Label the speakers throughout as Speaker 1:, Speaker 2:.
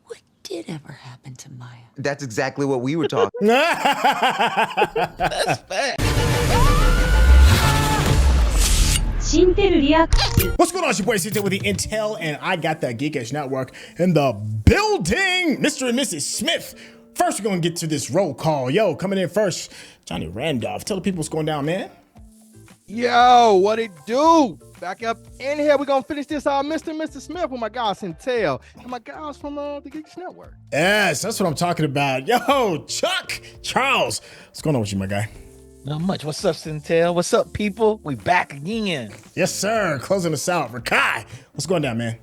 Speaker 1: What did ever happen to Maya?
Speaker 2: That's exactly what we were talking.
Speaker 3: That's fact.
Speaker 4: What's going on? It's your boy CJ with the Intel, and I got the Geekish Network in the building. Mr. and Mrs. Smith. First, we're going to get to this roll call. Yo, coming in first, Johnny Randolph. Tell the people what's going down, man.
Speaker 5: Yo, what it do? Back up in here. We're going to finish this Mr. and Mrs. Smith with my guys Intel and my guys from the Geekish Network.
Speaker 4: Yes, that's what I'm talking about. Yo, Chuck Charles. What's going on with you, my guy?
Speaker 3: Not much. What's up, Centel? What's up, people? We back again.
Speaker 4: Yes, sir. Closing us out. Rakai, what's going down, man?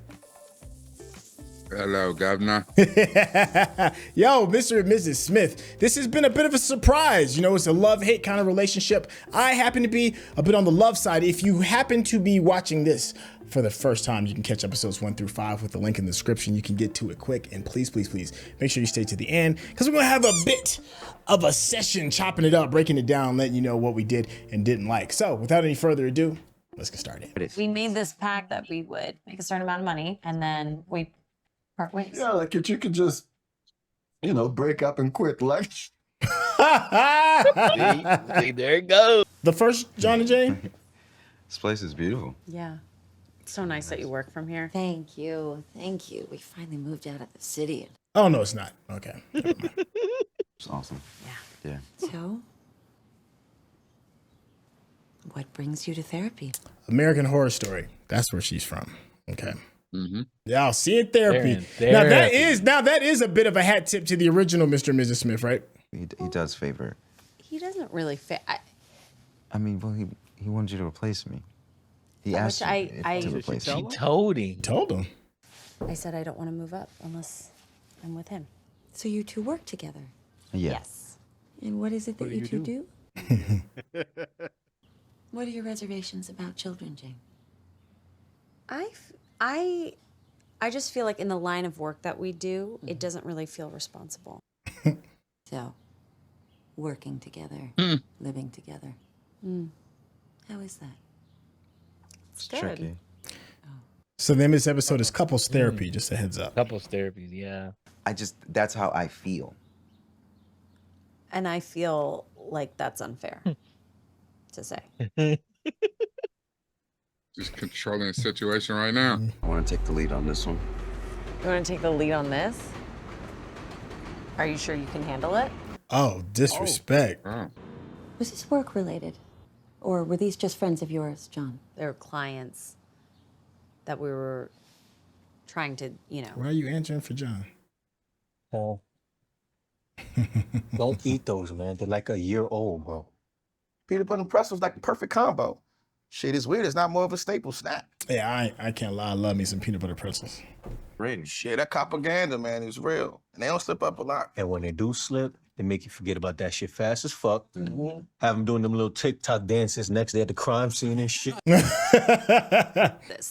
Speaker 6: Hello, Governor.
Speaker 4: Yo, Mr. and Mrs. Smith, this has been a bit of a surprise. You know, it's a love-hate kind of relationship. I happen to be a bit on the love side. If you happen to be watching this for the first time, you can catch episodes 1 through 5 with the link in the description. You can get to it quick, and please, please, please make sure you stay to the end, because we're going to have a bit of a session chopping it up, breaking it down, letting you know what we did and didn't like. So without any further ado, let's get started.
Speaker 7: We made this pact that we would make a certain amount of money, and then we part ways.
Speaker 8: Yeah, like if you could just, break up and quit. Like,
Speaker 3: See, there it goes.
Speaker 4: The first John and Jane?
Speaker 2: This place is beautiful.
Speaker 9: Yeah. It's so nice that you work from here.
Speaker 1: Thank you. Thank you. We finally moved out of the city.
Speaker 4: Oh, no, it's not. Okay.
Speaker 2: It's awesome. Yeah.
Speaker 1: So, what brings you to therapy?
Speaker 4: American Horror Story. That's where she's from. Okay.
Speaker 6: Mm-hmm.
Speaker 4: Yeah, I'll see it therapy.
Speaker 3: They're in
Speaker 4: Now
Speaker 3: therapy.
Speaker 4: that is a bit of a hat tip to the original Mr. and Mrs. Smith, right?
Speaker 2: He does favor it.
Speaker 9: He doesn't really fit.
Speaker 2: I mean, well, he wanted you to replace me. He asked
Speaker 9: Which I-
Speaker 2: you to replace
Speaker 3: She
Speaker 2: me.
Speaker 3: told him.
Speaker 4: Told him.
Speaker 9: I said I don't want to move up unless I'm with him.
Speaker 1: So you two work together.
Speaker 2: Yeah.
Speaker 9: Yes.
Speaker 1: And what is it that you two do? What are your reservations about children, Jane?
Speaker 9: I just feel like in the line of work that we do, it doesn't really feel responsible.
Speaker 1: So, working together, living together. How is that?
Speaker 2: It's
Speaker 9: good.
Speaker 2: tricky.
Speaker 4: So the name of this episode is Couples Therapy, just a heads up.
Speaker 3: Couples therapies, yeah.
Speaker 2: That's how I feel.
Speaker 9: And I feel like that's unfair to say.
Speaker 6: Just controlling the situation right now.
Speaker 2: I want to take the lead on this one.
Speaker 9: You want to take the lead on this? Are you sure you can handle it?
Speaker 4: Oh, disrespect.
Speaker 6: Oh.
Speaker 1: Was this work related? Or were these just friends of yours, John?
Speaker 9: There are clients that we were trying to,
Speaker 4: Why are you answering for John?
Speaker 8: oh, don't eat those, man. They're like a year old, bro. Peanut butter and pretzels like the perfect combo. Shit is weird. It's not more of a staple snack.
Speaker 4: Yeah, I can't lie. I love me some peanut butter pretzels.
Speaker 2: Ready?
Speaker 8: Shit, that propaganda, man, is real. And they don't slip up a lot. And when they do slip, they make you forget about that shit fast as fuck. Have them doing them little TikTok dances next day at the crime scene and shit.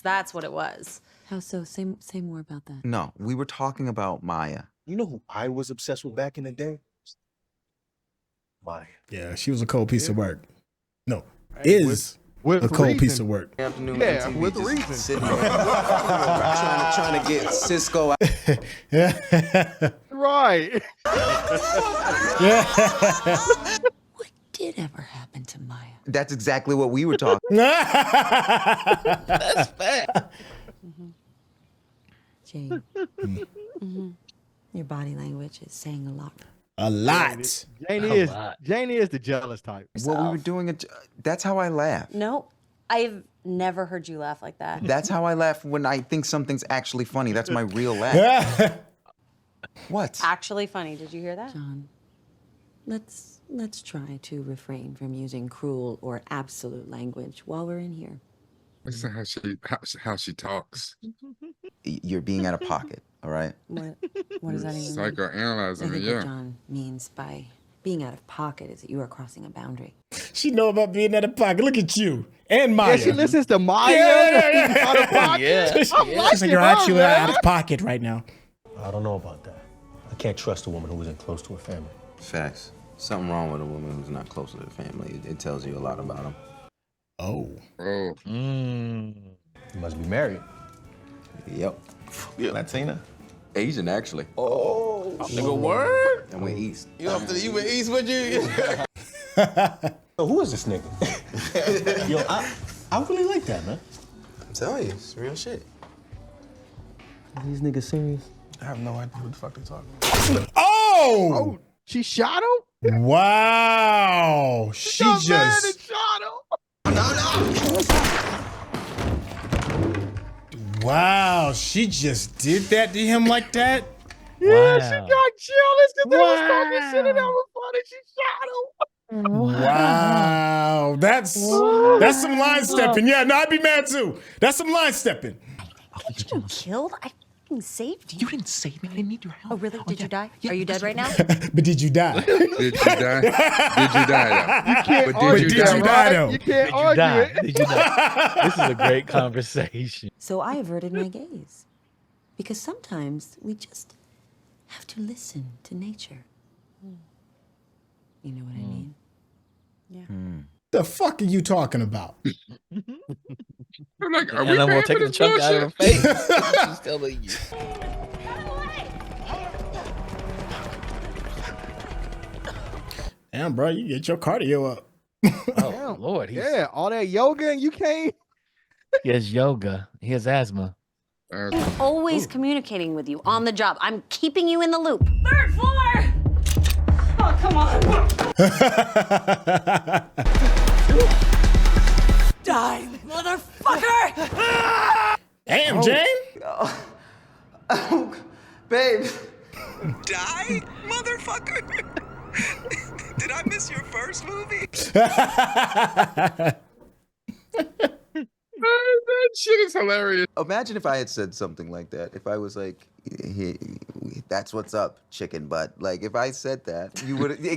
Speaker 9: That's what it was.
Speaker 1: How so? Say more about that.
Speaker 2: No, we were talking about Maya.
Speaker 8: You know who I was obsessed with back in the day? Maya.
Speaker 4: Yeah, she was a cold piece of work. No, is
Speaker 5: With
Speaker 4: a cold
Speaker 5: reason.
Speaker 4: piece of work.
Speaker 2: Afternoon
Speaker 5: Yeah,
Speaker 2: MTV
Speaker 5: with
Speaker 2: just
Speaker 5: reason.
Speaker 2: sitting there, trying to get Cisco out.
Speaker 5: Right.
Speaker 1: What did ever happen to Maya?
Speaker 2: That's exactly what we were talking.
Speaker 3: That's fact.
Speaker 1: Jane. Your body language is saying a lot.
Speaker 4: A lot.
Speaker 5: Jane is the jealous type.
Speaker 2: Well, we were doing it. That's how I laugh.
Speaker 9: No, I've never heard you laugh like that.
Speaker 2: That's how I laugh when I think something's actually funny. That's my real laugh. What?
Speaker 9: Actually funny. Did you hear that?
Speaker 1: John, let's try to refrain from using cruel or absolute language while we're in here.
Speaker 6: Listen how she talks.
Speaker 2: You're being out of pocket. All right.
Speaker 9: What does that even mean?
Speaker 1: I
Speaker 6: Psychoanalyzing
Speaker 1: think
Speaker 6: me,
Speaker 1: what
Speaker 6: yeah.
Speaker 1: John means by being out of pocket is that you are crossing a boundary.
Speaker 4: She know about being out of pocket. Look at you and Maya.
Speaker 5: Yeah, she listens to Maya.
Speaker 4: Yeah.
Speaker 5: Out of pocket.
Speaker 3: Yeah.
Speaker 4: She's like, you're actually out of pocket right now.
Speaker 8: I don't know about that. I can't trust a woman who isn't close to her family.
Speaker 2: Facts. Something wrong with a woman who's not close to their family. It tells you a lot about them.
Speaker 4: Oh.
Speaker 6: Oh.
Speaker 3: Mm.
Speaker 8: You must be married.
Speaker 10: Yep.
Speaker 8: Yeah, Latina.
Speaker 10: Asian, actually.
Speaker 8: Oh, nigga, word.
Speaker 10: And we're East.
Speaker 8: You went east, would you? So who is this nigga? Yo, I really like that, man.
Speaker 10: I'm telling you, it's real shit.
Speaker 8: Are these niggas serious?
Speaker 5: I have no idea what the fuck they're talking about.
Speaker 4: Oh!
Speaker 5: She shot him?
Speaker 4: Wow. She
Speaker 5: Got mad
Speaker 4: just.
Speaker 5: and shot him.
Speaker 4: Wow. She just did that to him like that?
Speaker 5: Yeah, she got jealous because they was talking shit and that was funny. She shot him.
Speaker 4: Wow. That's some line stepping. Yeah, no, I'd be mad too. That's some line stepping.
Speaker 9: You killed? I fucking saved you.
Speaker 3: You didn't save me. I didn't need your help.
Speaker 9: Oh, really? Did you die? Are you dead right now?
Speaker 4: But did you die?
Speaker 6: Did you die? Did you die?
Speaker 5: You can't
Speaker 6: But
Speaker 5: argue
Speaker 6: did you
Speaker 5: that,
Speaker 6: die?
Speaker 5: right?
Speaker 4: though?
Speaker 5: You can't
Speaker 3: Did you
Speaker 5: argue
Speaker 3: die?
Speaker 5: it.
Speaker 3: Did you die? This is a great conversation.
Speaker 1: So I averted my gaze. Because sometimes we just have to listen to nature. You know what I mean?
Speaker 4: The fuck are you talking about?
Speaker 6: I'm like, are
Speaker 3: And
Speaker 6: we
Speaker 3: then we'll
Speaker 6: paying
Speaker 3: take
Speaker 6: for
Speaker 3: the
Speaker 6: this
Speaker 3: chunk out of her
Speaker 6: bullshit?
Speaker 3: face. She's telling you.
Speaker 4: Damn, bro, you get your cardio up.
Speaker 3: Oh, Lord.
Speaker 5: Yeah, all that yoga and you can't.
Speaker 3: He has yoga. He has asthma.
Speaker 9: Always communicating with you on the job. I'm keeping you in the loop.
Speaker 7: Third floor! Oh, come on. Die, motherfucker!
Speaker 4: Damn, Jane.
Speaker 10: Babe.
Speaker 11: Die, motherfucker? Did I miss your first movie?
Speaker 6: That shit is hilarious.
Speaker 2: Imagine if I had said something like that. If I was like, "That's what's up, chicken butt." Like, if I said that, you would.
Speaker 1: Do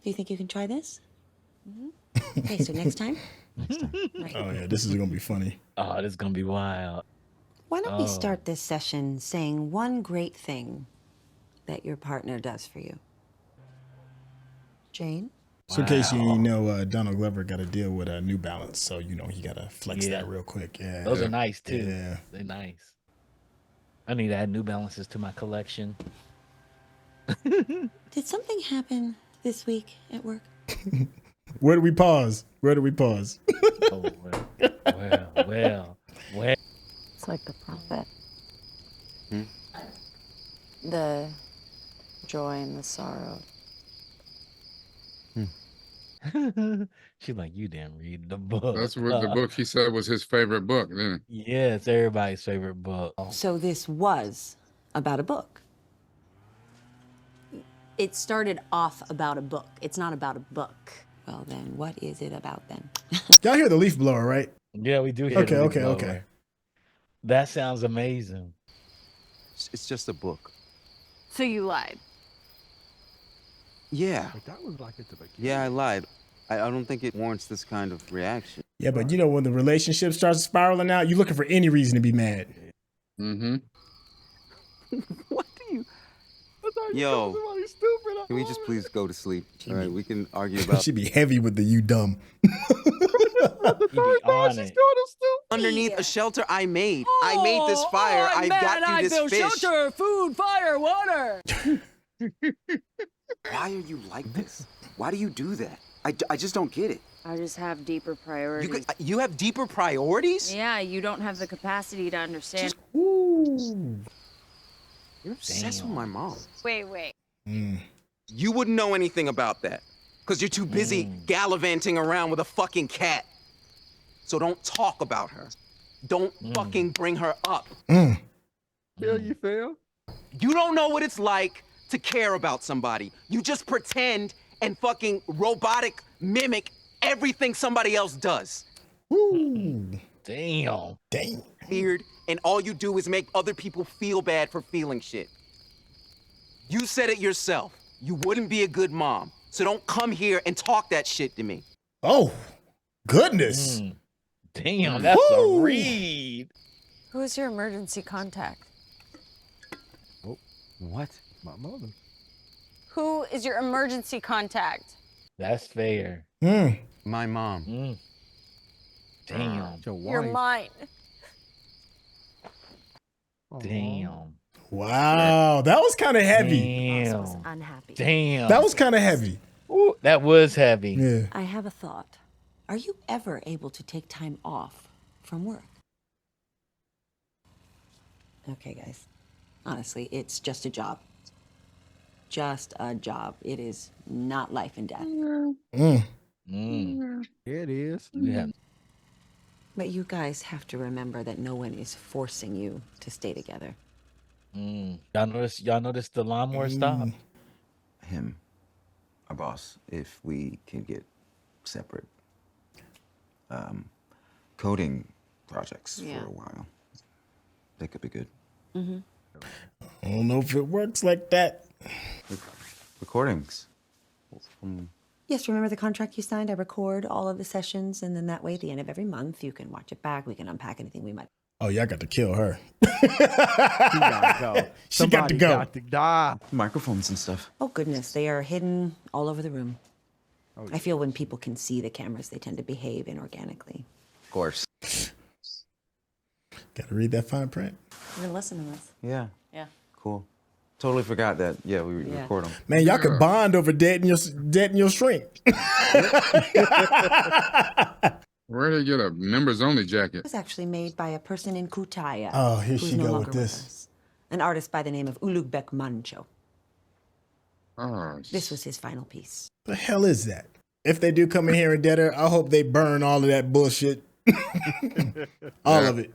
Speaker 1: you think you can try this? Okay, so next time? Right.
Speaker 4: Oh, yeah, this is going to be funny.
Speaker 3: Oh, this is going to be wild.
Speaker 1: Why don't we start this session saying one great thing that your partner does for you? Jane?
Speaker 4: So in case you know, Donald Glover got to deal with a New Balance, so you know he got to flex that real quick. Yeah,
Speaker 3: Those are nice, too.
Speaker 4: Yeah.
Speaker 3: They're nice. I need to add New Balances to my collection.
Speaker 1: Did something happen this week at work?
Speaker 4: Where do we pause? Where do we pause?
Speaker 3: Oh, well.
Speaker 9: It's like the prophet. The joy and the sorrow.
Speaker 3: She's like, you didn't read the book.
Speaker 6: That's what the book he said was his favorite book. Then
Speaker 3: Yeah, it's everybody's favorite book.
Speaker 1: So this was about a book.
Speaker 9: It started off about a book. It's not about a book.
Speaker 1: Well, then what is it about then?
Speaker 4: Y'all hear the leaf blower, right?
Speaker 3: Yeah, we do hear
Speaker 4: Okay,
Speaker 3: the
Speaker 4: okay,
Speaker 3: blower.
Speaker 4: okay.
Speaker 3: That sounds amazing.
Speaker 10: It's just a book.
Speaker 9: So you lied.
Speaker 10: Yeah.
Speaker 5: Like, that was like at the beginning.
Speaker 10: Yeah, I lied. I don't think it warrants this kind of reaction.
Speaker 4: Yeah, but you know when the relationship starts spiraling out, you're looking for any reason to be mad.
Speaker 6: Mm-hmm.
Speaker 10: What do you?
Speaker 5: Yo,
Speaker 10: Can we just please go to sleep? All right, we can argue about.
Speaker 4: She'd be heavy with the you dumb.
Speaker 3: You be on it.
Speaker 10: Underneath a shelter I made. I made this fire. I got you this fish.
Speaker 1: Shelter, food, fire, water.
Speaker 10: Why are you like this? Why do you do that? I just don't get it.
Speaker 9: I just have deeper priorities.
Speaker 10: You have deeper priorities?
Speaker 9: Yeah, you don't have the capacity to understand.
Speaker 4: Ooh.
Speaker 10: You're obsessed with my mom.
Speaker 9: Wait.
Speaker 10: You wouldn't know anything about that. Because you're too busy gallivanting around with a fucking cat. So don't talk about her. Don't fucking bring her up.
Speaker 5: Feel you feel?
Speaker 10: You don't know what it's like to care about somebody. You just pretend and fucking robotic mimic everything somebody else does.
Speaker 4: Ooh.
Speaker 3: Damn.
Speaker 4: Dang.
Speaker 10: Weird, and all you do is make other people feel bad for feeling shit. You said it yourself. You wouldn't be a good mom. So don't come here and talk that shit to me.
Speaker 4: Oh, goodness.
Speaker 3: Damn, that's a read.
Speaker 9: Who is your emergency contact?
Speaker 10: What?
Speaker 5: My mother.
Speaker 9: Who is your emergency contact?
Speaker 3: That's fair.
Speaker 10: My mom.
Speaker 3: Damn.
Speaker 5: Your
Speaker 9: You're
Speaker 5: wife.
Speaker 9: mine.
Speaker 3: Damn.
Speaker 4: Wow, that was kind of heavy.
Speaker 9: Boss was
Speaker 3: Damn.
Speaker 9: unhappy.
Speaker 3: Damn.
Speaker 4: That was kind of heavy.
Speaker 3: Ooh, that was heavy.
Speaker 4: Yeah.
Speaker 1: I have a thought. Are you ever able to take time off from work? Okay, guys. Honestly, it's just a job. Just a job. It is not life and death.
Speaker 4: Mm.
Speaker 5: It is.
Speaker 3: Yeah.
Speaker 1: But you guys have to remember that no one is forcing you to stay together.
Speaker 3: Y'all notice the lawnmower stop?
Speaker 2: Him, our boss, if we can get separate coding projects
Speaker 9: Yeah.
Speaker 2: for a while, they could be good.
Speaker 4: I don't know if it works like that.
Speaker 2: Recordings.
Speaker 1: Yes, remember the contract you signed? I record all of the sessions, and then that way, at the end of every month, you can watch it back. We can unpack anything we might.
Speaker 4: Oh, y'all got to kill her.
Speaker 5: She gotta go.
Speaker 4: She got to
Speaker 5: Somebody
Speaker 4: go.
Speaker 5: got to die.
Speaker 2: Microphones and stuff.
Speaker 1: Oh, goodness. They are hidden all over the room. I feel when people can see the cameras, they tend to behave inorganically.
Speaker 2: Of course.
Speaker 4: Got to read that fine print.
Speaker 1: You're gonna listen to this.
Speaker 2: Yeah.
Speaker 1: Yeah.
Speaker 2: Cool. Totally forgot that. Yeah, we
Speaker 1: Yeah.
Speaker 2: record them.
Speaker 4: Man, y'all could bond over dead and your shrink.
Speaker 6: Where did they get a members only
Speaker 1: It
Speaker 6: jacket?
Speaker 1: was actually made by a person in Kutaya.
Speaker 4: Oh, here
Speaker 1: who's
Speaker 4: she
Speaker 1: no
Speaker 4: go
Speaker 1: longer
Speaker 4: with this.
Speaker 1: us. An artist by the name of Ulugbek Mancho.
Speaker 6: Oh,
Speaker 1: This was his final piece.
Speaker 4: The hell is that? If they do come in here and dead her, I hope they burn all of that bullshit. All of it.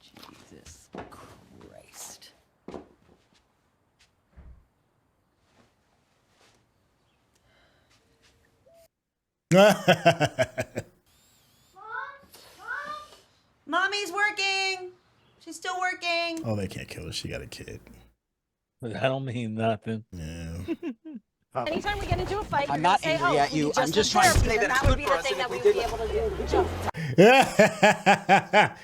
Speaker 1: Jesus Christ. Mommy's working. She's still working.
Speaker 4: Oh, they can't kill her. She got a kid.
Speaker 3: That don't mean nothing.
Speaker 4: Yeah.
Speaker 9: Anytime we get into a fight,
Speaker 10: I'm
Speaker 9: you're
Speaker 10: not
Speaker 9: gonna say,
Speaker 10: angry
Speaker 9: "Oh,
Speaker 10: at you.
Speaker 9: we
Speaker 10: I'm just trying to say that it's
Speaker 9: would
Speaker 10: good
Speaker 9: be
Speaker 10: for
Speaker 9: the
Speaker 10: us
Speaker 9: thing
Speaker 10: and
Speaker 9: that
Speaker 10: if
Speaker 9: we
Speaker 10: we
Speaker 9: would
Speaker 10: did
Speaker 9: be
Speaker 10: it-
Speaker 9: able to do. Good job.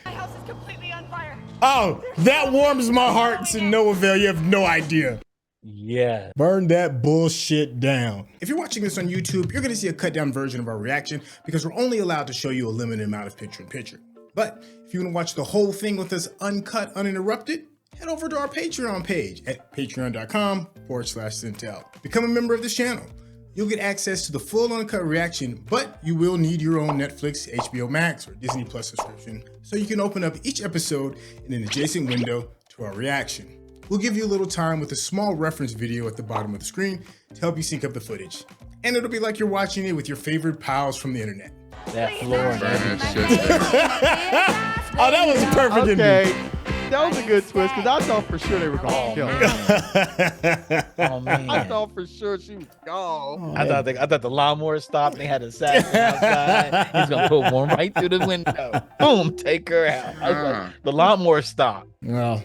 Speaker 9: My house is completely on fire.
Speaker 4: Oh, that warms my heart to no avail. You have no idea.
Speaker 3: Yeah.
Speaker 4: Burn that bullshit down. If you're watching this on YouTube, you're going to see a cut down version of our reaction because we're only allowed to show you a limited amount of picture in picture. But if you want to watch the whole thing with us uncut, uninterrupted, head over to our Patreon page at patreon.com/Sintel. Become a member of this channel. You'll get access to the full uncut reaction, but you will need your own Netflix, HBO Max, or Disney Plus subscription so you can open up each episode in an adjacent window to our reaction. We'll give you a little time with a small reference video at the bottom of the screen to help you sync up the footage. And it'll be like you're watching it with your favorite pals from the internet.
Speaker 3: That floor and
Speaker 6: Burn
Speaker 3: everything.
Speaker 6: that shit down.
Speaker 4: Oh, that was perfect.
Speaker 5: Okay. That was a good twist because I thought for sure they were going to kill her.
Speaker 3: Oh man.
Speaker 5: I thought for sure she was gone.
Speaker 3: I thought the lawnmower stopped. They had a assassin outside. He's gonna put one right through the window. Boom, take her out. I was like, the lawnmower stopped.
Speaker 4: Well,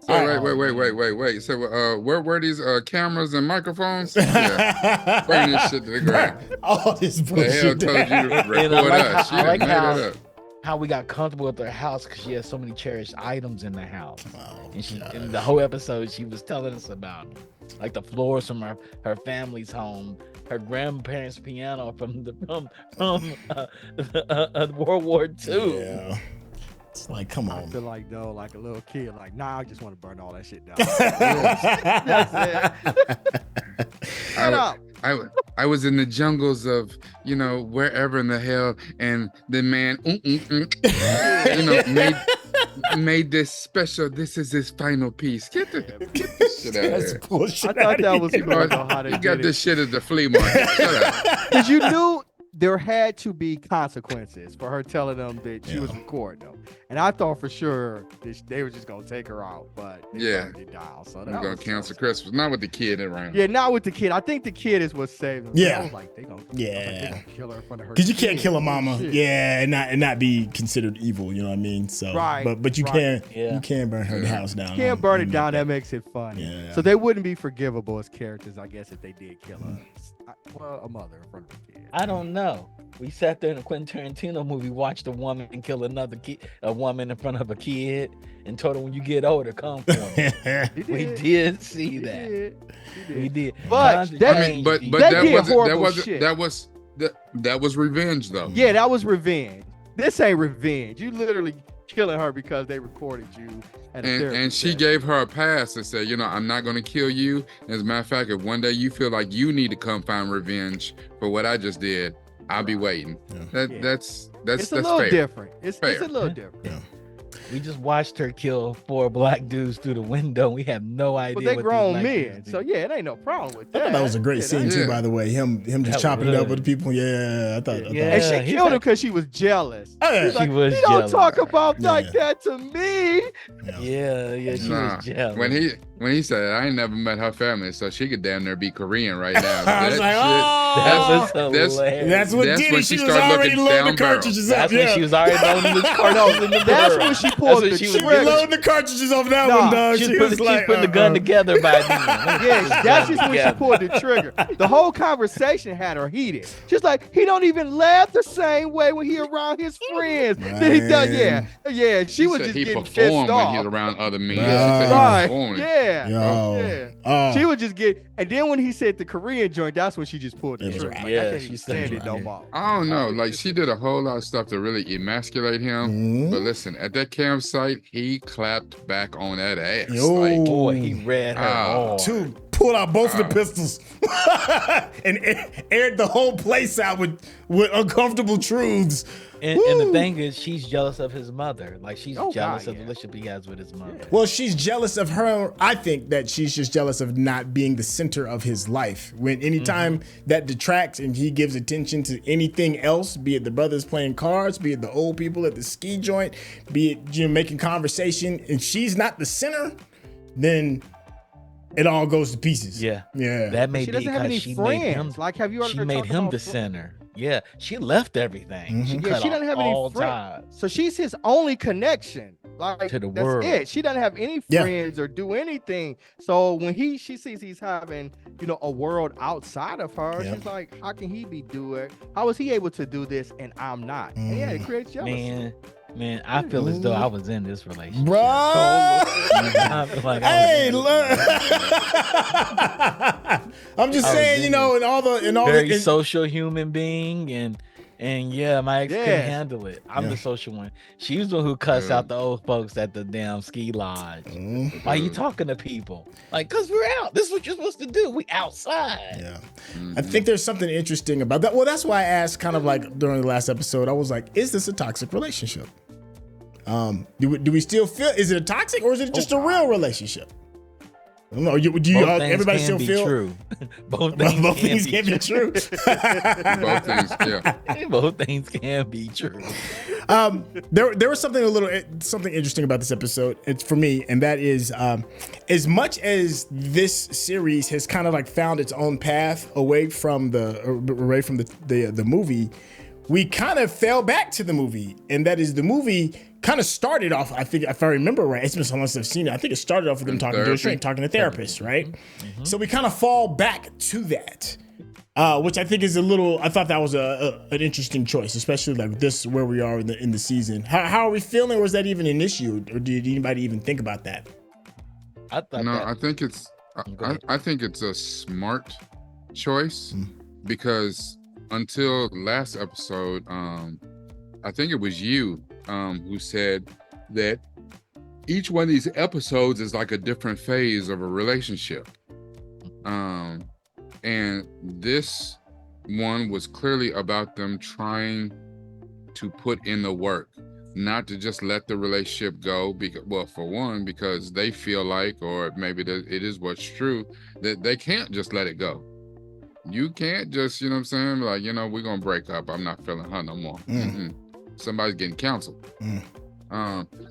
Speaker 6: So wait. So where were these cameras and microphones? Yeah. Burn this shit to the ground.
Speaker 4: all this
Speaker 6: The hell
Speaker 4: bullshit.
Speaker 6: told you to
Speaker 3: And I
Speaker 6: record
Speaker 3: like
Speaker 6: us? She
Speaker 3: how- I
Speaker 6: done
Speaker 3: like
Speaker 6: made
Speaker 3: how-
Speaker 6: it up.
Speaker 3: How we got comfortable with her house because she has so many cherished items in the house.
Speaker 4: Oh,
Speaker 3: And she in the whole episode she was telling us about them. Like the floors from her family's home, her grandparents' piano from World War II.
Speaker 4: Yeah. It's like, come
Speaker 5: I
Speaker 4: on.
Speaker 5: feel like though, like a little kid, like, nah, I just want to burn all that shit down. Shut up.
Speaker 6: I was in the jungles of, wherever in the hell, and the man, made this special. This is his final piece. Get this shit out of
Speaker 4: That's
Speaker 6: here.
Speaker 4: bullshit.
Speaker 5: I thought that was
Speaker 6: You
Speaker 5: cool though, how they
Speaker 6: got
Speaker 5: did
Speaker 6: this
Speaker 5: it.
Speaker 6: shit at the flea market. Shut up.
Speaker 5: Because you knew there had to be consequences for her telling them that she was recording them. And I thought for sure that they were just going to take her out, but they
Speaker 6: Yeah.
Speaker 5: burned it down. So
Speaker 6: I'm
Speaker 5: that
Speaker 6: gonna
Speaker 5: was
Speaker 6: cancel Christmas. Not with the kid around.
Speaker 5: Yeah, not with the kid. I think the kid is what saved them.
Speaker 4: Yeah.
Speaker 5: I was like, they gonna kill her in front of her.
Speaker 4: Because you can't
Speaker 5: kid.
Speaker 4: kill a mama,
Speaker 5: Shit.
Speaker 4: yeah, and not be considered evil. You know what I mean? So,
Speaker 5: Right,
Speaker 4: but you
Speaker 5: right.
Speaker 4: can burn her house down.
Speaker 5: You can't burn it down. That makes it funny.
Speaker 4: Yeah.
Speaker 5: So they wouldn't be forgivable as characters, I guess, if they did kill her. Well, a mother in front of a kid.
Speaker 3: I don't know. We sat there in a Quentin Tarantino movie, watched a woman kill a woman in front of a kid, and told her, when you get older, come for me. We did see that. We did.
Speaker 5: But
Speaker 3: Times
Speaker 5: that-
Speaker 3: have
Speaker 6: I mean,
Speaker 3: changed,
Speaker 6: but
Speaker 3: people.
Speaker 5: That did
Speaker 6: that
Speaker 5: horrible
Speaker 6: wasn't
Speaker 5: shit.
Speaker 6: that was revenge though.
Speaker 5: Yeah, that was revenge. this ain't revenge. You literally killing her because they recorded you.
Speaker 6: And she gave her a pass and said, I'm not going to kill you. As a matter of fact, if one day you feel like you need to come find revenge for what I just did, I'll be waiting. That's
Speaker 5: it's a little
Speaker 6: fair.
Speaker 5: different. It's
Speaker 6: fair.
Speaker 5: a little different.
Speaker 4: Yeah.
Speaker 3: We just watched her kill 4 black dudes through the window. We have no idea.
Speaker 5: But they
Speaker 3: what
Speaker 5: grown
Speaker 3: these black
Speaker 5: men,
Speaker 3: dudes
Speaker 5: so
Speaker 3: do.
Speaker 5: yeah, it ain't no problem with
Speaker 4: I
Speaker 5: that.
Speaker 4: thought that was a great scene too,
Speaker 6: yeah.
Speaker 4: by the way. Him just
Speaker 3: That
Speaker 4: chopping it up
Speaker 3: was.
Speaker 4: with the people. Yeah, I thought.
Speaker 3: Yeah.
Speaker 5: And she
Speaker 3: he's
Speaker 5: killed him
Speaker 3: like-
Speaker 5: because she was jealous.
Speaker 4: Oh, yeah.
Speaker 5: She's
Speaker 3: She
Speaker 5: like,
Speaker 3: was
Speaker 5: you don't
Speaker 3: jealous.
Speaker 5: talk about
Speaker 4: Yeah.
Speaker 5: like that to me.
Speaker 3: Yeah, she
Speaker 6: Nah,
Speaker 3: was jealous.
Speaker 6: when he said I ain't never met her family, so she could damn near be Korean right now.
Speaker 4: I was like,
Speaker 3: that
Speaker 4: oh,
Speaker 3: was hilarious.
Speaker 4: that's what
Speaker 6: That's
Speaker 4: did
Speaker 6: when
Speaker 4: it. She
Speaker 6: she
Speaker 4: was
Speaker 6: started
Speaker 4: already
Speaker 6: looking
Speaker 4: loading the
Speaker 6: down barrel.
Speaker 4: cartridges up.
Speaker 3: That's
Speaker 4: Yeah.
Speaker 3: when she was already loading the cartridges in the
Speaker 5: That's
Speaker 3: barrel.
Speaker 5: when she
Speaker 3: That's
Speaker 5: pulled
Speaker 3: when
Speaker 5: the
Speaker 3: she was
Speaker 4: She
Speaker 5: trigger.
Speaker 4: loading the cartridges off that
Speaker 5: Nah,
Speaker 4: one, dog.
Speaker 3: She's
Speaker 4: She
Speaker 3: putting,
Speaker 4: was
Speaker 3: she's
Speaker 4: like,
Speaker 3: putting the gun together by then.
Speaker 5: Yeah, that's just when she pulled the trigger. The whole conversation had her heated. She's like, he don't even laugh the same way when he around his friends. Then he does, yeah. She was
Speaker 6: said
Speaker 5: just
Speaker 6: he
Speaker 5: getting
Speaker 6: performed
Speaker 5: pissed
Speaker 6: when
Speaker 5: off.
Speaker 6: he's around other men.
Speaker 4: Right.
Speaker 6: She said he
Speaker 5: Right.
Speaker 6: performed.
Speaker 5: Yeah.
Speaker 4: Yo.
Speaker 5: Yeah.
Speaker 4: Oh.
Speaker 5: She would just get, and then when he said the Korean joint, that's when she just pulled the
Speaker 4: It was
Speaker 5: trigger.
Speaker 4: right.
Speaker 5: Like,
Speaker 3: Yeah,
Speaker 5: I can't
Speaker 3: she
Speaker 5: even
Speaker 3: said
Speaker 5: stand
Speaker 3: it
Speaker 5: it no
Speaker 3: right.
Speaker 5: more.
Speaker 6: I don't know. Like she did a whole lot of stuff to really emasculate him.
Speaker 4: Mhm.
Speaker 6: But listen, at that campsite, he clapped back on that ass.
Speaker 4: Yo.
Speaker 6: Like,
Speaker 3: Boy, he read her hard.
Speaker 4: Two, pulled out both of the pistols and aired the whole place out with uncomfortable truths.
Speaker 3: And the thing is, she's jealous of his mother. Like she's
Speaker 5: Oh,
Speaker 3: jealous
Speaker 5: God,
Speaker 3: of the relationship he has with his mother.
Speaker 4: Well, she's jealous of her. I think that she's just jealous of not being the center of his life. When anytime that detracts and he gives attention to anything else, be it the brothers playing cards, be it the old people at the ski joint, be it making conversation, and she's not the center, then it all goes to pieces.
Speaker 3: Yeah.
Speaker 4: Yeah.
Speaker 3: That may
Speaker 5: She
Speaker 3: be
Speaker 5: doesn't have
Speaker 3: because
Speaker 5: any
Speaker 3: she made him.
Speaker 5: friends. Like, have you ever
Speaker 3: She made
Speaker 5: talked
Speaker 3: him
Speaker 5: about
Speaker 3: the
Speaker 5: friends?
Speaker 3: center. Yeah, she left everything. She
Speaker 5: Yeah,
Speaker 3: cut
Speaker 5: she
Speaker 3: off
Speaker 5: doesn't have any
Speaker 3: all
Speaker 5: friends.
Speaker 3: ties.
Speaker 5: So she's his only connection. Like
Speaker 3: To the
Speaker 5: that's
Speaker 3: world.
Speaker 5: it. She doesn't have any
Speaker 4: Yeah.
Speaker 5: friends or do anything. So when she sees he's having, a world outside of her,
Speaker 4: Yeah.
Speaker 5: she's like, how can he be doing? How is he able to do this and I'm not? And yeah, it creates jealousy.
Speaker 3: Man, I feel as though I was in this relationship.
Speaker 4: Bruh.
Speaker 3: I feel like
Speaker 4: Hey,
Speaker 3: I was
Speaker 4: look. I'm just
Speaker 3: I was
Speaker 4: saying,
Speaker 3: in
Speaker 4: in all
Speaker 3: very
Speaker 4: the
Speaker 3: social human being, and yeah, my ex couldn't
Speaker 5: Yeah.
Speaker 3: handle it. I'm
Speaker 4: Yeah.
Speaker 3: the social one. She was the one who cussed out the old folks at the damn ski lodge. Why you talking to people? Like, cause we're out. This is what you're supposed to do. We outside.
Speaker 4: Yeah. I think there's something interesting about that. Well, that's why I asked kind of like during the last episode, I was like, is this a toxic relationship? Do we still feel, is it a toxic or is it just a real relationship? I don't know. Do you
Speaker 3: Both things
Speaker 4: everybody
Speaker 3: can
Speaker 4: still
Speaker 3: be
Speaker 4: feel
Speaker 3: true. Both
Speaker 4: both
Speaker 3: things
Speaker 4: things can be true?
Speaker 6: both things, yeah.
Speaker 3: Both things can be true.
Speaker 4: There was something interesting about this episode. It's for me, and that is as much as this series has kind of like found its own path away from the movie, we kind of fell back to the movie, and that is the movie kind of started off. I think if I remember right, it's been so long since I've seen it. I think it started off with them talking to a shrink, talking to therapists, right? So we kind of fall back to that. Which I think is I thought that was an interesting choice, especially like this where we are in the season. How are we feeling? Or is that even an issue? Or did anybody even think about that?
Speaker 3: I thought
Speaker 6: No,
Speaker 3: that,
Speaker 6: I think it's I think it's a smart choice because until last episode, I think it was you who said that each one of these episodes is like a different phase of a relationship. And this one was clearly about them trying to put in the work, not to just let the relationship go. Because, well, for one, because they feel like, or maybe it is what's true, that they can't just let it go. You can't just, you know what I'm saying? Like, we're going to break up. I'm not feeling her no more. Somebody's getting counseled.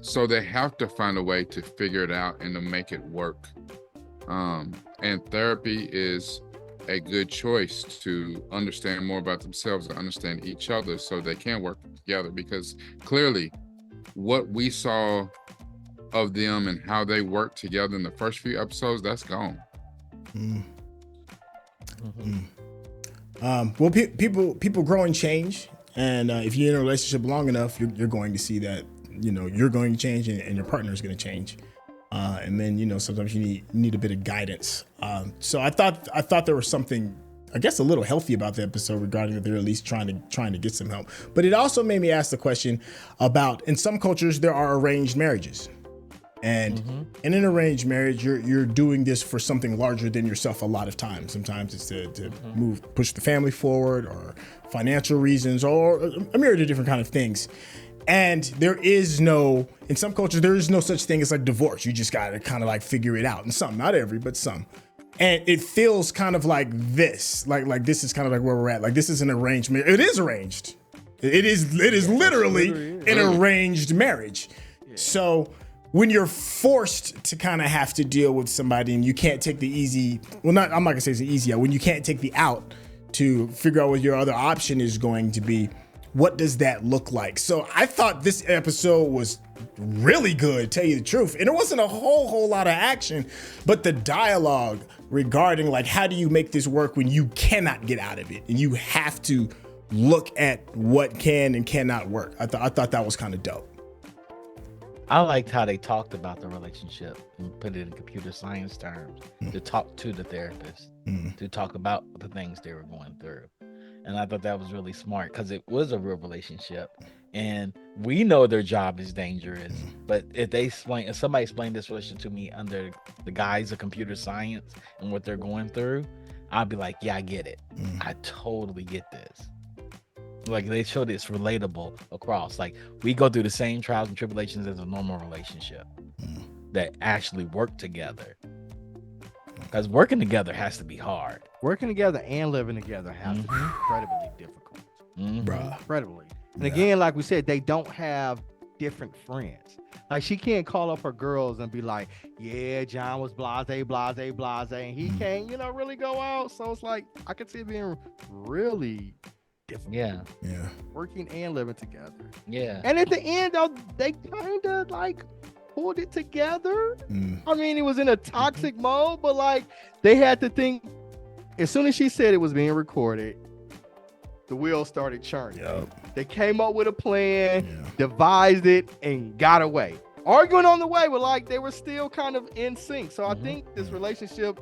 Speaker 6: So they have to find a way to figure it out and to make it work. And therapy is a good choice to understand more about themselves and understand each other so they can work together, because clearly what we saw of them and how they worked together in the first few episodes, that's gone.
Speaker 4: Well, people grow and change, and if you're in a relationship long enough, you're going to see that you're going to change and your partner is going to change. And then sometimes you need a bit of guidance. So I thought there was something I guess, a little healthy about the episode regarding that they're at least trying to get some help. But it also made me ask the question about, in some cultures, there are arranged marriages. And in an arranged marriage, you're doing this for something larger than yourself a lot of times. Sometimes it's to push the family forward, or financial reasons, or a myriad of different kind of things. And there is no, in some cultures, there is no such thing as like divorce. You just got to kind of like figure it out. And some, not every, but some. And it feels kind of like this, like this is kind of like where we're at. Like this is an arrangement. It is arranged. It is literally an arranged marriage. Yeah. So when you're forced to kind of have to deal with somebody and you can't take the easy, I'm not gonna say it's the easy out, when you can't take the out to figure out what your other option is going to be, what does that look like? So I thought this episode was really good, tell you the truth. And there wasn't a whole lot of action, but the dialogue regarding like, how do you make this work when you cannot get out of it? And you have to look at what can and cannot work. I thought that was kind of dope.
Speaker 3: I liked how they talked about the relationship and put it in computer science terms to talk to the therapist, to talk about the things they were going through. And I thought that was really smart because it was a real relationship. And we know their job is dangerous, but if somebody explained this relationship to me under the guise of computer science and what they're going through, I'd be like, yeah, I get it. I totally get this. Like they showed it's relatable across. Like we go through the same trials and tribulations as a normal relationship that actually work together. Because working together has to be hard.
Speaker 5: Working together and living together has to be incredibly difficult.
Speaker 4: Bruh.
Speaker 5: Incredibly. And again, like we said, they don't have different friends. Like she can't call up her girls and be like, yeah, John was blase, and he can't, really go out. So it's like, I could see it being really difficult.
Speaker 3: Yeah.
Speaker 5: Working and living together.
Speaker 3: Yeah.
Speaker 5: And at the end, though, they kind of like pulled it together. I mean, it was in a toxic mode, but like they had to think, as soon as she said it was being recorded, the wheels started churning. They came up with a plan, devised it, and got away. Arguing on the way, but like they were still kind of in sync. So I think this relationship,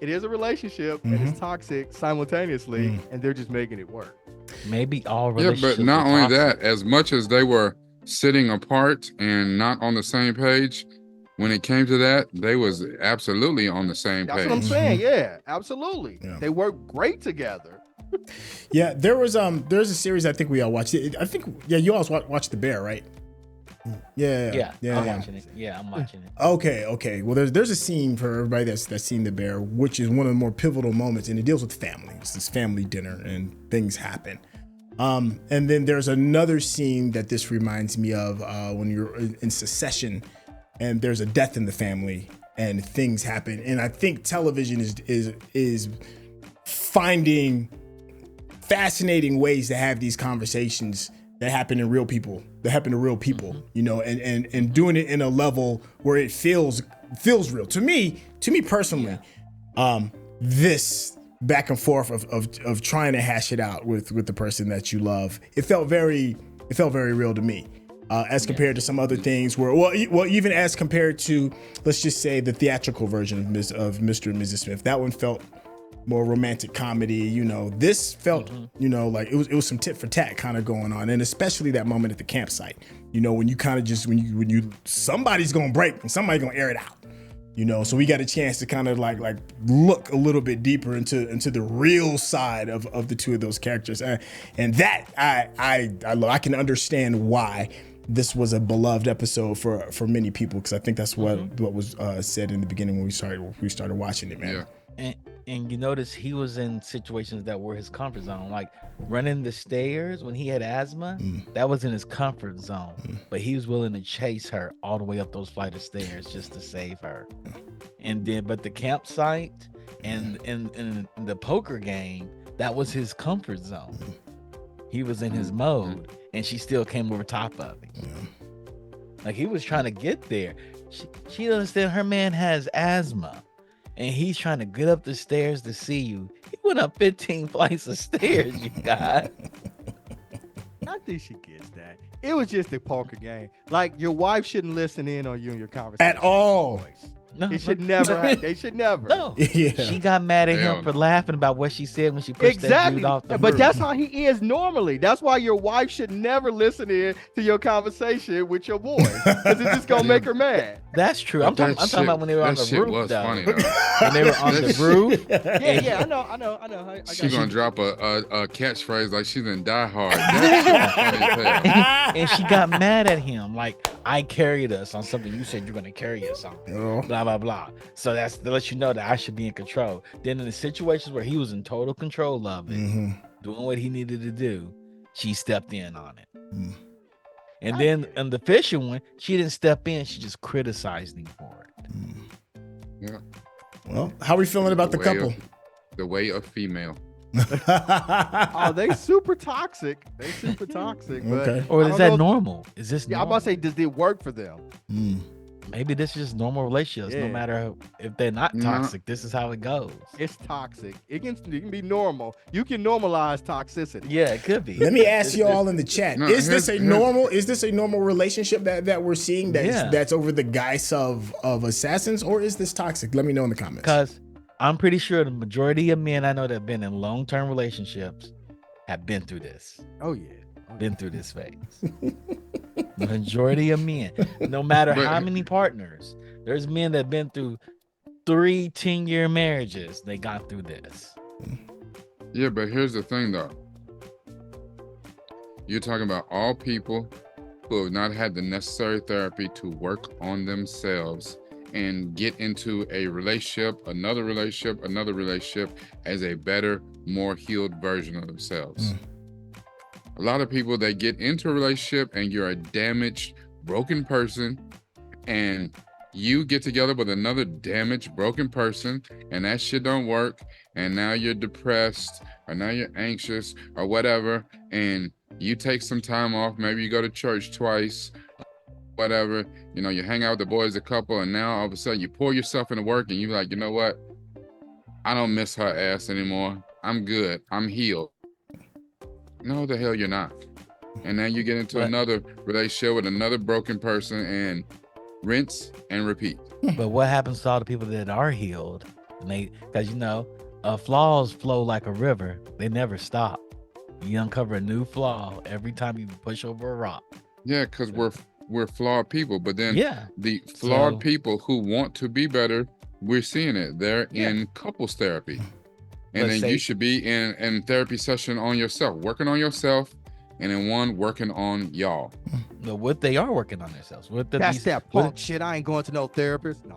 Speaker 5: it is a relationship and it's toxic simultaneously, and they're just making it work.
Speaker 3: Maybe all relationships.
Speaker 6: But not
Speaker 3: are
Speaker 6: only
Speaker 3: toxic.
Speaker 6: that, as much as they were sitting apart and not on the same page, when it came to that, they was absolutely on the same page.
Speaker 5: That's what I'm saying. Yeah, absolutely. They work great together.
Speaker 4: Yeah, there's a series I think we all watched. I think you all watched The Bear, right? Yeah.
Speaker 3: I'm watching it. Yeah, I'm watching it.
Speaker 4: Okay. Well, there's a scene for everybody that's seen The Bear, which is one of the more pivotal moments, and it deals with family. It's this family dinner, and things happen. And then there's another scene that this reminds me of when you're in Succession, and there's a death in the family, and things happen. And I think television is finding fascinating ways to have these conversations that happen to real people, and doing it in a level where it feels real. To me personally, this back and forth of trying to hash it out with the person that you love, it felt very real to me. As compared to some other things where, even as compared to, let's just say, the theatrical version of Mr. and Mrs. Smith, that one felt more romantic comedy. This felt, like it was some tit for tat kind of going on, and especially that moment at the campsite. When you kind of just when you somebody's gonna break and somebody's gonna air it out. So we got a chance to kind of like look a little bit deeper into the real side of the two of those characters, and that I love. I can understand why this was a beloved episode for many people, because I think that's what was said in the beginning when we started watching it, man.
Speaker 6: Yeah.
Speaker 3: And you notice he was in situations that were his comfort zone, like running the stairs when he had asthma. That was in his comfort zone, but he was willing to chase her all the way up those flight of stairs just to save her. But the campsite and the poker game, that was his comfort zone. He was in his mode, and she still came over top of it. Like he was trying to get there. She understand her man has asthma, and he's trying to get up the stairs to see you. He went up 15 flights of stairs, you guys.
Speaker 5: I think she gets that. It was just a poker game. Like your wife shouldn't listen in on you and your conversation
Speaker 4: at all.
Speaker 3: No,
Speaker 5: It should never. They should never.
Speaker 3: No.
Speaker 4: Yeah.
Speaker 3: She got mad at
Speaker 6: Hell
Speaker 3: him for
Speaker 6: no.
Speaker 3: laughing about what she said when she pushed that
Speaker 5: Exactly.
Speaker 3: dude off the
Speaker 5: But
Speaker 3: roof.
Speaker 5: that's how he is normally. That's why your wife should never listen in to your conversation with your boy. Because it's just gonna make her mad.
Speaker 3: That's true. I'm talking about when they were on
Speaker 6: that
Speaker 3: the
Speaker 6: shit
Speaker 3: roof,
Speaker 6: was
Speaker 3: though.
Speaker 6: funny, though.
Speaker 3: When they were on the roof.
Speaker 5: Yeah, I know. I got
Speaker 6: She
Speaker 5: you.
Speaker 6: gonna drop a catchblah like she's in Die Hard. That shit was funny as hell.
Speaker 3: And she got mad at him, like, I carried us on something you said you're gonna carry us on.
Speaker 4: Oh.
Speaker 3: Blah blah blah. So that's to let you know that I should be in control. Then in the situations where he was in total control of it, doing what he needed to do, she stepped in on it. And then in the fishing one, she didn't step in, she just criticized him for it.
Speaker 6: Yeah.
Speaker 4: Well, how are we feeling about the couple?
Speaker 6: The way of female.
Speaker 5: Oh, they super toxic. They super toxic. But
Speaker 4: Okay.
Speaker 3: Or
Speaker 5: I
Speaker 3: is
Speaker 5: don't
Speaker 3: that
Speaker 5: know-
Speaker 3: normal? Is this
Speaker 5: Yeah, I'm
Speaker 3: normal?
Speaker 5: about to say, does it work for them?
Speaker 3: Maybe this is just normal relationships. No
Speaker 5: Yeah.
Speaker 3: matter if they're not
Speaker 6: No.
Speaker 3: toxic, this is how it goes.
Speaker 5: It's toxic. It can be normal. You can normalize toxicity.
Speaker 3: Yeah, it could be.
Speaker 4: Let me ask you all in the chat:
Speaker 6: No,
Speaker 4: Is this a
Speaker 6: here's-
Speaker 4: normal? Is this a normal relationship that we're seeing that's
Speaker 3: Yeah.
Speaker 4: that's over the guise of assassins, or is this toxic? Let me know in the comments.
Speaker 3: Because I'm pretty sure the majority of men I know that have been in long-term relationships have been through this.
Speaker 5: Oh yeah.
Speaker 3: Been through this phase. Majority of men, no matter
Speaker 6: But-
Speaker 3: how many partners, there's men that been through 3 10-year marriages. They got through this.
Speaker 6: Yeah, but here's the thing though. You're talking about all people who have not had the necessary therapy to work on themselves and get into a relationship, another relationship as a better, more healed version of themselves. A lot of people that get into a relationship and you're a damaged, broken person, and you get together with another damaged, broken person, and that shit don't work, and now you're depressed, or now you're anxious, or whatever, and you take some time off, maybe you go to church twice, whatever, you know, you hang out with the boys a couple, and now all of a sudden you pour yourself into work, and you're like, you know what? I don't miss her ass anymore. I'm good. I'm healed. No, the hell you're not. And then you get into another relationship with another broken person and rinse and repeat.
Speaker 3: But what happens to all the people that are healed? And because flaws flow like a river. They never stop. You uncover a new flaw every time you push over a rock.
Speaker 6: Yeah, because we're flawed people. But then
Speaker 3: Yeah.
Speaker 6: the flawed
Speaker 3: So-
Speaker 6: people who want to be better, we're seeing it. They're in couples therapy. And
Speaker 3: Let's
Speaker 6: then you
Speaker 3: say-
Speaker 6: should be in therapy session on yourself, working on yourself, and in one working on y'all.
Speaker 3: But what they are working on themselves.
Speaker 5: That's that punk shit. I ain't going to no therapist. No.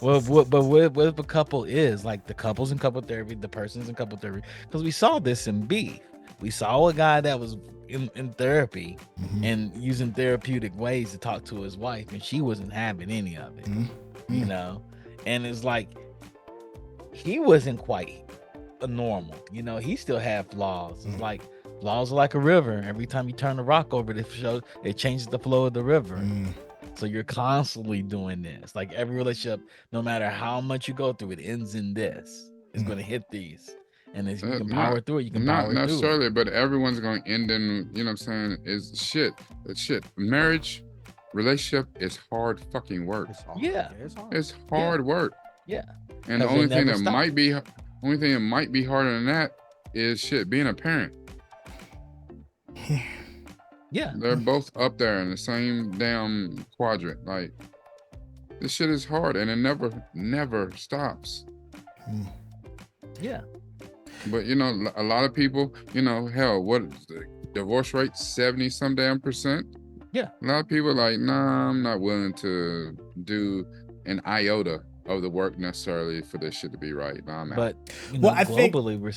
Speaker 3: But what if a couple is like the couples in couple therapy, the persons in couple therapy? Because we saw this in Beef. We saw a guy that was in therapy and using therapeutic ways to talk to his wife, and she wasn't having any of it, you know? And it's like, he wasn't quite normal, you know? He still had flaws. It's like, flaws are like a river. Every time you turn the rock over, it changes the flow of the river. So you're constantly doing this. Like every relationship, no matter how much you go through, it ends in this. It's going to hit these. And if you can power through it, you can
Speaker 6: Not
Speaker 3: power through
Speaker 6: necessarily,
Speaker 3: it.
Speaker 6: but everyone's going to end in, you know what I'm saying, is shit. It's shit. Marriage, relationship is hard fucking work.
Speaker 3: Yeah.
Speaker 6: It's hard work.
Speaker 3: Yeah.
Speaker 6: And the
Speaker 3: 'Cause it
Speaker 6: only thing
Speaker 3: never
Speaker 6: that might be harder than that is shit, being a parent.
Speaker 3: Yeah.
Speaker 6: They're both up there in the same damn quadrant. Like, this shit is hard and it never stops.
Speaker 3: Yeah.
Speaker 6: But you know, a lot of people, you know, hell, what is the divorce rate? 70 some damn percent.
Speaker 3: Yeah.
Speaker 6: A lot of people are like, nah, I'm not willing to do an iota of the work necessarily for this shit to be right. Nah, I'm out.
Speaker 3: But you know,
Speaker 4: Well, I think-
Speaker 3: globally, we're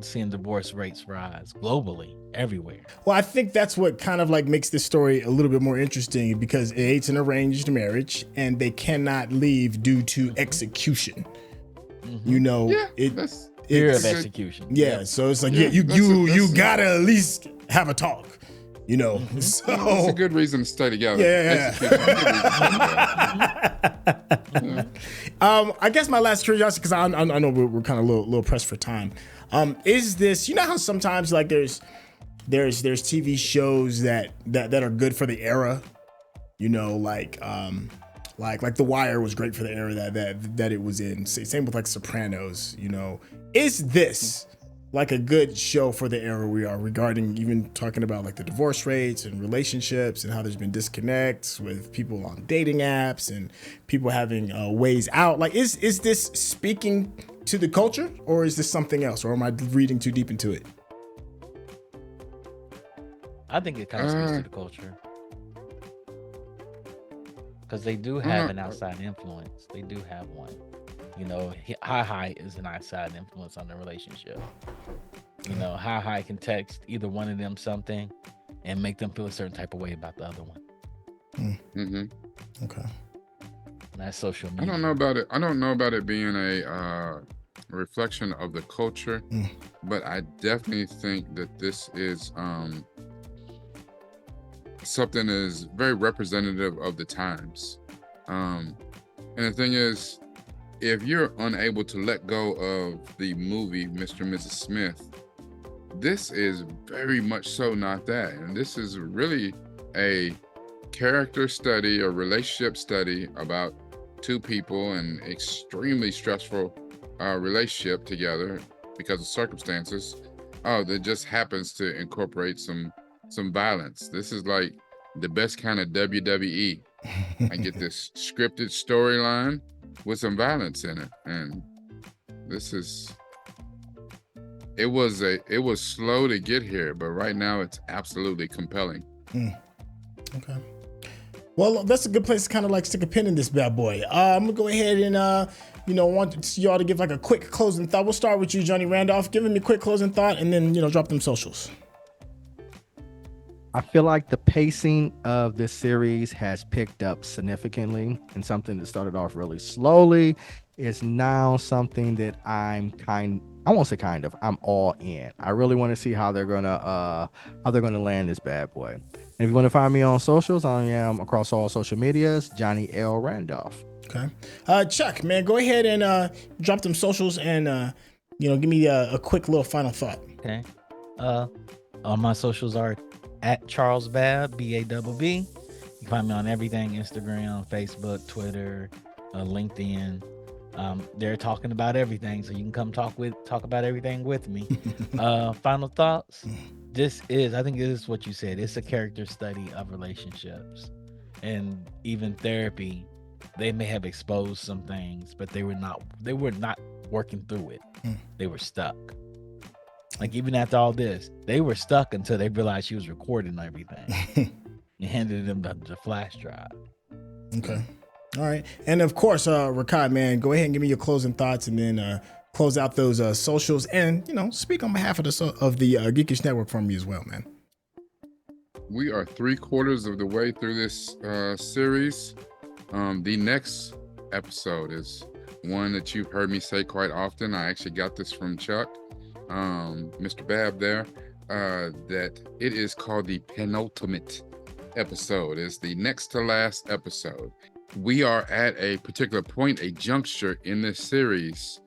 Speaker 3: seeing divorce rates rise globally, everywhere.
Speaker 4: Well, I think that's what kind of like makes this story a little bit more interesting because it's an arranged marriage and they cannot leave due to execution. You know,
Speaker 3: Fear of
Speaker 4: it's
Speaker 3: execution.
Speaker 4: Yeah, so it's like
Speaker 6: Yeah,
Speaker 4: you
Speaker 6: that's
Speaker 4: gotta at least have a talk. You know, so
Speaker 6: It's a good reason to stay together.
Speaker 4: Yeah. I guess my last curiosity, because I know we're kind of a little pressed for time. Is this, you know how sometimes like there's TV shows that are good for the era, you know, like Like The Wire was great for the era that it was in. Same with like Sopranos. You know, is this like a good show for the era we are, regarding even talking about like the divorce rates and relationships and how there's been disconnects with people on dating apps and people having ways out? Like, is this speaking to the culture, or is this something else, or am I reading too deep into it?
Speaker 3: I think it kind of speaks to the culture. Because they do have an outside influence. They do have one. You know, Hi is an outside influence on the relationship. You know, Hi can text either one of them something and make them feel a certain type of way about the other one.
Speaker 4: Okay.
Speaker 3: That's social media.
Speaker 6: I don't know about it being a reflection of the culture, but I definitely think that this is something that is very representative of the times. And the thing is, if you're unable to let go of the movie Mr. and Mrs. Smith, this is very much so not that. And this is really a character study, a relationship study about two people in extremely stressful relationship together because of circumstances. That just happens to incorporate some violence. This is like the best kind of WWE. I get this scripted storyline with some violence in it, and it was slow to get here, but right now it's absolutely compelling.
Speaker 4: Okay. Well, that's a good place to kind of like stick a pin in this bad boy. I'm gonna go ahead and want y'all to give like a quick closing thought. We'll start with you, Johnny Randolph. Give him a quick closing thought, and then drop them socials.
Speaker 5: I feel like the pacing of this series has picked up significantly, and something that started off really slowly is now something that I'm all in. I really want to see how they're gonna land this bad boy. And if you want to find me on socials, I am across all social medias, Johnny L. Randolph.
Speaker 4: Okay. Chuck, man, go ahead and drop them socials and give me a quick little final thought.
Speaker 3: Okay. All my socials are at Charles Babb, Babb. You can find me on everything: Instagram, Facebook, Twitter, LinkedIn. They're talking about everything, so you can come talk about everything with me. Final thoughts. I think it is what you said. It's a character study of relationships, and even therapy. They may have exposed some things, but they were not working through it. They were stuck. Like, even after all this, they were stuck until they realized she was recording everything. You handed them the flash drive.
Speaker 4: Okay. All right. And of course, Rakai, man, go ahead and give me your closing thoughts, and then close out those socials, and speak on behalf of the Geekish Network for me as well, man.
Speaker 6: We are 3/4 of the way through this series. The next episode is one that you've heard me say quite often. I actually got this from Chuck, Mr. Babb there, that it is called the penultimate episode. It's the next to last episode. We are at a particular point, a juncture in this series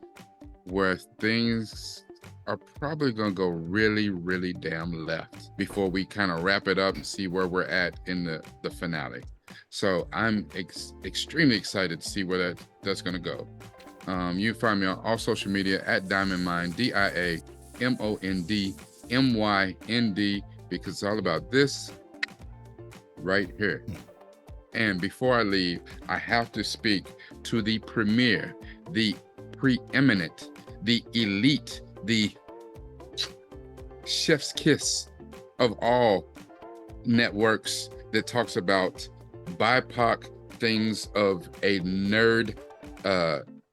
Speaker 6: where things are probably going to go really, really damn left before we kind of wrap it up and see where we're at in the finale. So I'm extremely excited to see where that's going to go. You can find me on all social media at DiamondMynd, DiamondMynd, because it's all about this right here. And before I leave, I have to speak to the premier, the preeminent, the elite, the chef's kiss of all networks that talks about BIPOC things of a nerd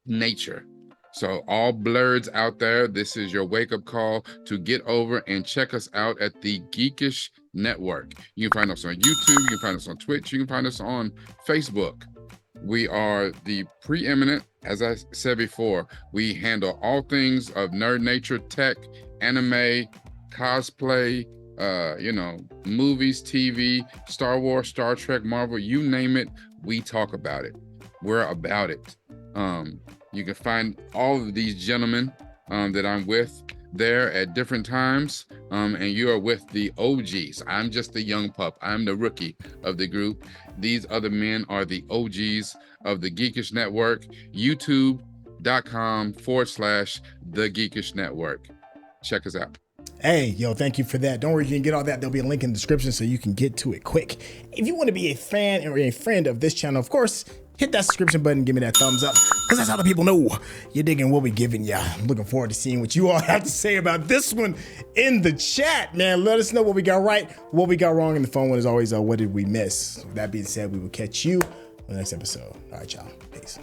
Speaker 6: nature. So all blurs out there, this is your wake-up call to get over and check us out at the Geekish Network. You can find us on YouTube, you can find us on Twitch, you can find us on Facebook. We are the preeminent, as I said before, we handle all things of nerd nature, tech, anime, cosplay, movies, TV, Star Wars, Star Trek, Marvel, you name it, we talk about it. We're about it. You can find all of these gentlemen that I'm with there at different times, and you are with the OGs. I'm just the young pup. I'm the rookie of the group. These other men are the OGs of the Geekish Network. YouTube.com/The Geekish Network. Check us out.
Speaker 4: Hey, yo, thank you for that. Don't worry, you can get all that. There'll be a link in the description so you can get to it quick. If you want to be a fan or a friend of this channel, of course, hit that subscription button, give me that thumbs up, because that's how the people know you're digging what we're giving ya. I'm looking forward to seeing what you all have to say about this one in the chat, man. Let us know what we got right, what we got wrong, and the fun one is always, what did we miss? With that being said, we will catch you on the next episode. All right, y'all. Peace.